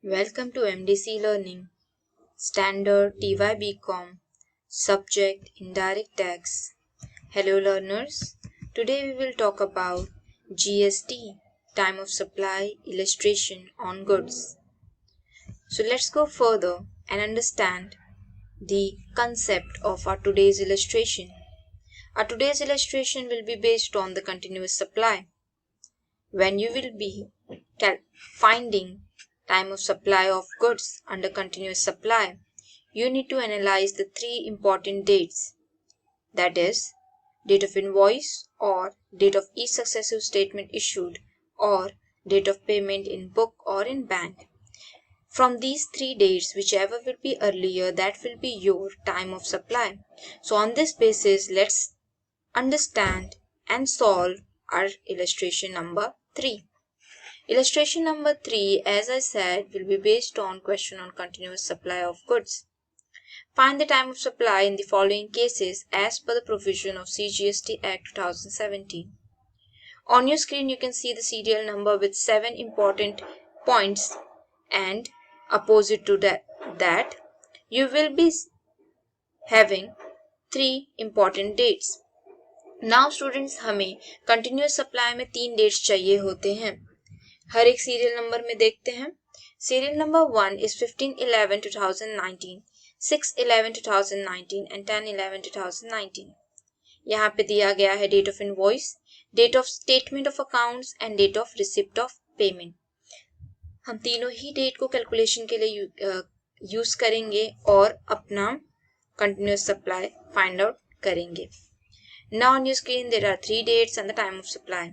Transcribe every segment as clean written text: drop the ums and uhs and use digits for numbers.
Welcome to MDC Learning, Standard TY-BCom, Subject Indirect Tax. Hello learners, today we will talk about GST, Time of Supply Illustration on Goods. So let's go further and understand the concept of our today's illustration. Our today's illustration will be based on the continuous supply. When you will be finding time of supply of goods under continuous supply, you need to analyze the three important dates, that is, date of invoice or date of each successive statement issued or date of payment in book or in bank. From these three dates, whichever will be earlier, that will be your time of supply. So on this basis, let's understand and solve our illustration number 3. Illustration number 3, as I said, will be based on question on continuous supply of goods. Find the time of supply in the following cases as per the provision of CGST Act 2017. On your screen, you can see the serial number with 7 important points, and opposite to that you will be having 3 important dates. Now students, हमें continuous supply में 3 dates चाहिए होते हैं. हर एक serial number में देखते हैं. Serial number 1 is 15/11/2019, 6/11/2019 and 10/11/2019. यहाँ पे दिया गया है date of invoice, date of statement of accounts and date of receipt of payment. हम तीनों ही डेट को कैलकुलेशन के लिए यूज करेंगे और अपना कंटिन्यूस सप्लाई फाइंड आउट करेंगे. Now on your screen there are 3 dates and the time of supply.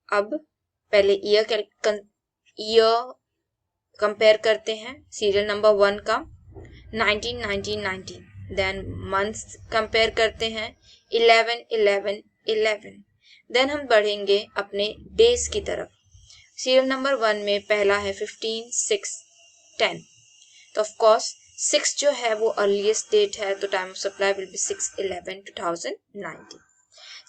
अब पहले ईयर कंपेयर करते हैं. सीरियल नंबर 1 का 19/19/19. देन मंथ्स कंपेयर करते हैं 11/11/11. देन हम बढ़ेंगे अपने डेज की तरफ. सीरियल नंबर 1 में पहला है 15/6/10. तो ऑफ कोर्स 6 जो है वो अर्लीस्ट डेट है, तो time of supply will be 6/11/2019.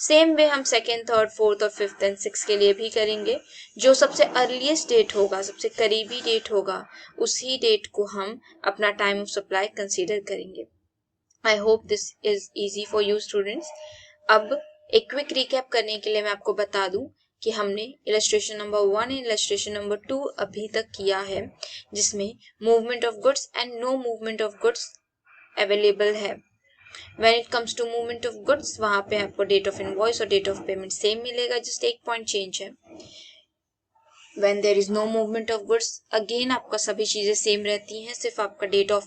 Same way हम सेकेंड, थर्ड, फोर्थ और फिफ्थ एंड सिक्स के लिए भी करेंगे. जो सबसे अर्लीस्ट डेट होगा, सबसे करीबी डेट होगा, उसी डेट को हम अपना टाइम ऑफ सप्लाई कंसीडर करेंगे. I hope this is easy for you students. अब एक क्विक रिकैप करने के लिए मैं आपको बता दूं कि हमने illustration number 1 and illustration number 2 अभी तक किया है, जिसमें movement of goods and no movement of goods available है. When it comes to movement of goods, वहाँ पे आपको date of invoice और date of payment सेम मिलेगा, just एक point change है. When there is no movement of goods, again आपका सभी चीजें सेम रहती हैं, सिर्फ आपका date of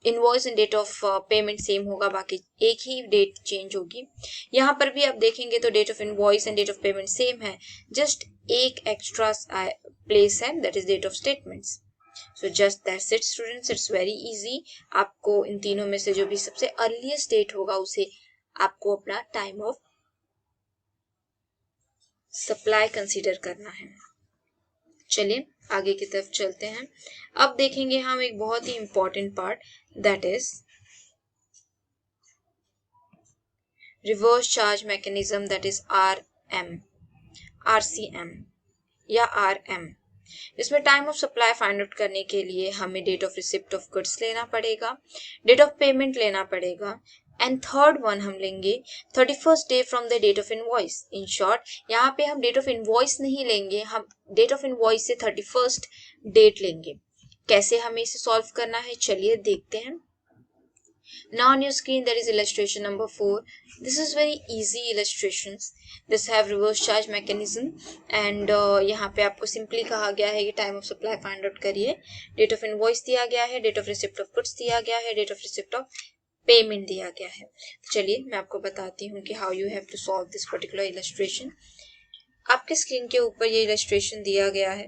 invoice and date of payment same होगा, बाकी एक ही date change होगी. यहाँ पर भी आप देखेंगे तो date of invoice and date of payment same है, just एक extra place है, that is date of statements. So just that's it students, it's very easy. आपको इन तीनों में से जो भी सबसे अर्लीस्ट डेट होगा उसे आपको अपना टाइम ऑफ सप्लाई कंसीडर करना है. चलिए आगे की तरफ चलते हैं. अब देखेंगे हम एक बहुत ही important part, that is reverse charge mechanism, that is RCM या RM. इसमें time of supply find out करने के लिए हमें date of receipt of goods लेना पड़ेगा, डेट ऑफ पेमेंट लेना पड़ेगा, एंड थर्ड वन हम लेंगे 31st day from the date of invoice. In short यहाँ पे हम डेट ऑफ इनवॉइस नहीं लेंगे, हम डेट ऑफ इनवॉइस से 31st डेट लेंगे. कैसे हमें इसे सॉल्व करना है, चलिए देखते हैं. Now on your screen there is illustration number 4. This is very easy illustrations. This have reverse charge mechanism and यहाँ पे आपको simply कहा गया है कि time of supply find out करिए. Date of invoice दिया गया है, date of receipt of goods दिया गया है, date of receipt of payment दिया गया है. चलिए मैं आपको बताती हूँ कि how you have to solve this particular illustration. आपके स्क्रीन के ऊपर ये illustration दिया गया है.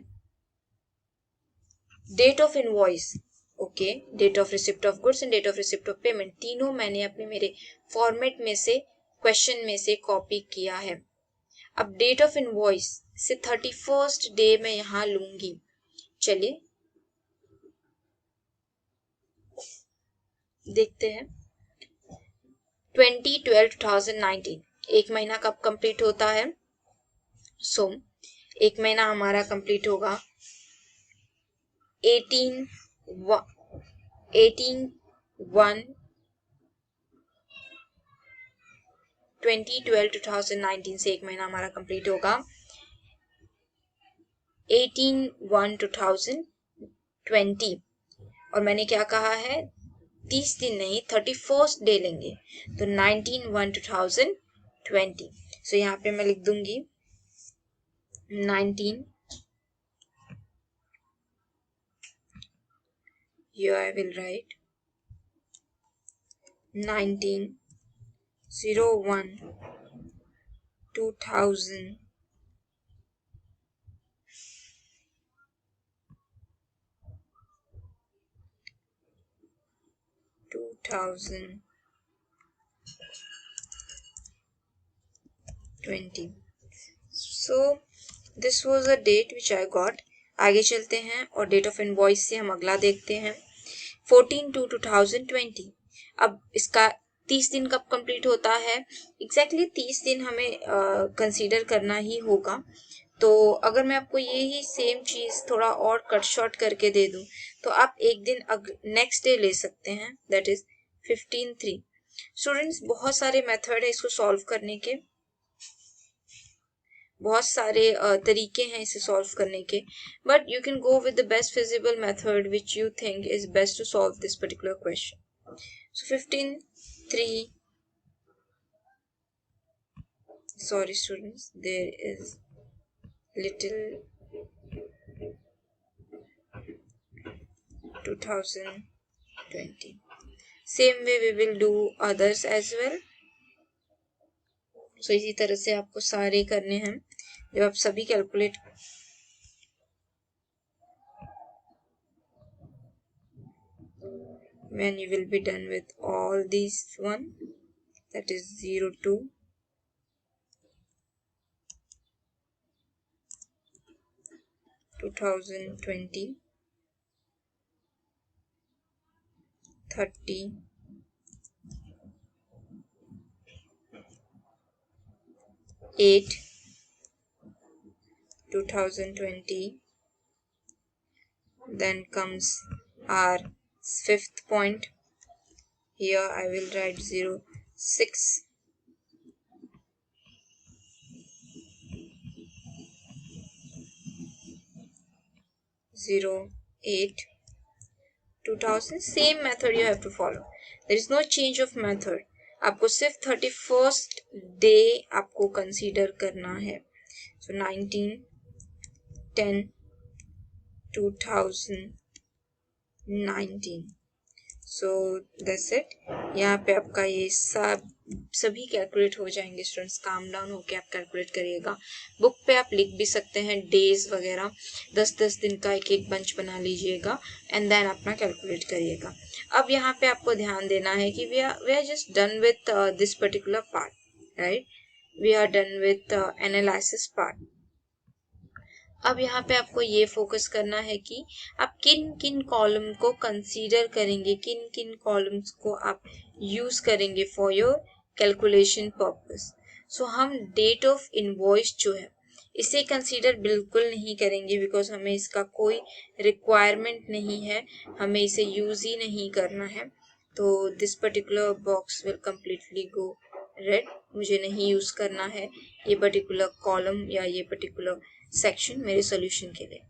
Date of invoice, okay, date of receipt of goods and date of receipt of payment तीनों मैंने अपने मेरे फॉर्मेट में से क्वेश्चन में से कॉपी किया है. अब डेट ऑफ इनवॉइस से 31st डे मैं यहां लूंगी. चलिए देखते हैं. 20/12/2019 एक महीना कब कंप्लीट होता है. सो एक महीना हमारा कंप्लीट होगा 2019 से एक महीना हमारा कंप्लीट होगा 18/1/2020। और मैंने क्या कहा है, 30 दिन नहीं 31st डे लेंगे, तो 19/1/2020। सो यहाँ पे मैं लिख दूंगी 19, here I will write 19/01/2000 2020। So this was a date which I got। आगे चलते हैं और डेट ऑफ इनवॉइस से हम अगला देखते हैं 14/2/2020। अब इसका 30 दिन कब कंप्लीट होता है, एग्जैक्टली 30 दिन हमें कंसीडर करना ही होगा। तो अगर मैं आपको यही सेम चीज थोड़ा और कट शॉर्ट करके दे दूं तो आप एक दिन नेक्स्ट डे ले सकते हैं, दैट इज 15/3। स्टूडेंट्स बहुत सारे मेथड है इसको सॉल्व करने के, बहुत सारे तरीके हैं इसे सॉल्व करने के, but you can go with the best feasible method which you think is best to solve this particular question. So 15/3, sorry students, there is little 2020। same way we will do others as well। so इसी तरह से आपको सारे करने हैं। जब आप सभी calculate when you will be done with all these one, that is 02 2020 30 8 2020, then comes our fifth point, here I will write 06 08 2000। same method you have to follow, there is no change of method। आपको सिर्फ 31st day आपको consider करना है। so 19/10/2019। So that's it. यहाँ पे आपका ये सभी कैलकुलेट हो जाएंगे। स्टूडेंट्स काम डाउन होके आप कैलकुलेट करिएगा। बुक पे आप लिख भी सकते हैं डेज वगैरह, 10-10 दिन का एक एक बंच बना लीजिएगा एंड देन अपना कैलकुलेट करिएगा। अब यहाँ पे आपको ध्यान देना है कि we are just done with this particular part, right, we are done with analysis part. अब यहाँ पे आपको ये फोकस करना है कि आप किन किन कॉलम को कंसीडर करेंगे, किन किन कॉलम्स को आप यूज करेंगे फॉर योर कैलकुलेशन पर्पस। सो हम डेट ऑफ इनवॉइस जो है इसे कंसीडर बिल्कुल नहीं करेंगे, बिकॉज हमें इसका कोई रिक्वायरमेंट नहीं है, हमें इसे यूज ही नहीं करना है। तो this particular box will completely go red, मुझे नहीं यूज करना है ये पर्टिकुलर कॉलम या ये पर्टिकुलर सेक्शन मेरे सोल्यूशन के लिए।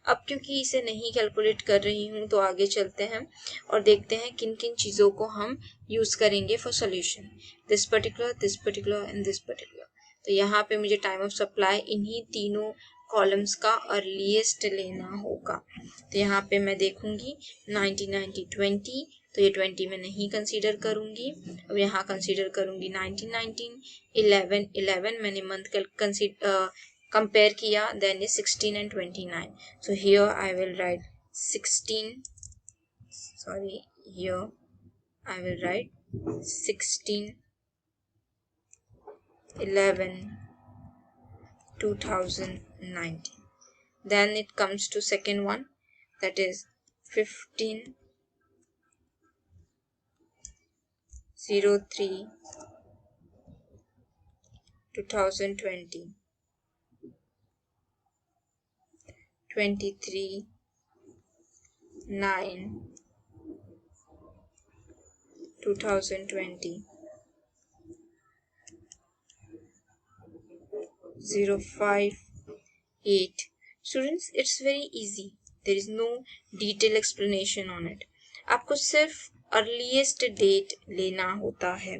अब क्योंकि इसे नहीं कैलकुलेट कर रही हूँ तो आगे चलते हैं और देखते हैं किन किन चीज़ों को हम यूज करेंगे for solution, this particular and this particular. तो यहाँ पे मुझे टाइम ऑफ सप्लाई इन्हीं तीनों कॉलम्स का अर्लीस्ट लेना होगा। तो यहाँ पे मैं देखूंगी 1990-20, तो ये 20 में नहीं कंसीडर करूंगी। अब यहाँ कंसीडर करूंगी 1919, 11 मैंने मंथ कंपेयर किया, then is 16 and 29। so here I will write 16, sorry, here I will write 16 11 2019। then it comes to second one, that is 15 03 2020। 23/9/2020 058. Students, it's very easy. There is no detailed explanation on it. आपको सिर्फ earliest date लेना होता है,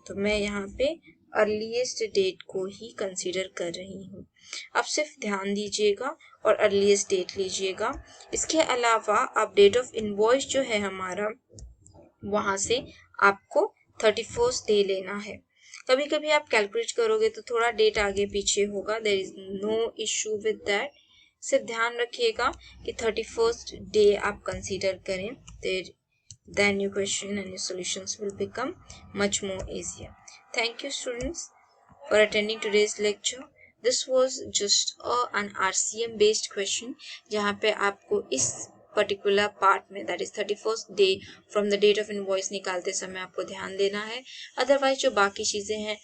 तो मैं यहाँ पे earliest date को ही कंसीडर कर रही हूँ। आप सिर्फ ध्यान दीजिएगा और अर्लीस्ट डेट लीजिएगा। इसके अलावा आप डेट ऑफ इनवॉइस जो है हमारा, वहाँ से आपको 31st डे लेना है। कभी कभी आप कैलकुलेट करोगे तो थोड़ा डेट आगे पीछे होगा, there is no issue with that. सिर्फ ध्यान रखिएगा कि 31st डे आप कंसीडर करें, then your question and your solutions will become much more easier. Thank you students for attending today's lecture. This was just an RCM based question, जहाँ पे आपको इस पर्टिकुलर पार्ट में, that is 31st day from the date of invoice निकालते समय आपको ध्यान देना है। अदरवाइज जो बाकी चीजें हैं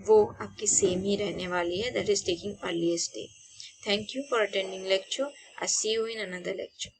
वो आपकी सेम ही रहने वाली है, that is taking earliest day. Thank you for attending lecture. I see you in another lecture.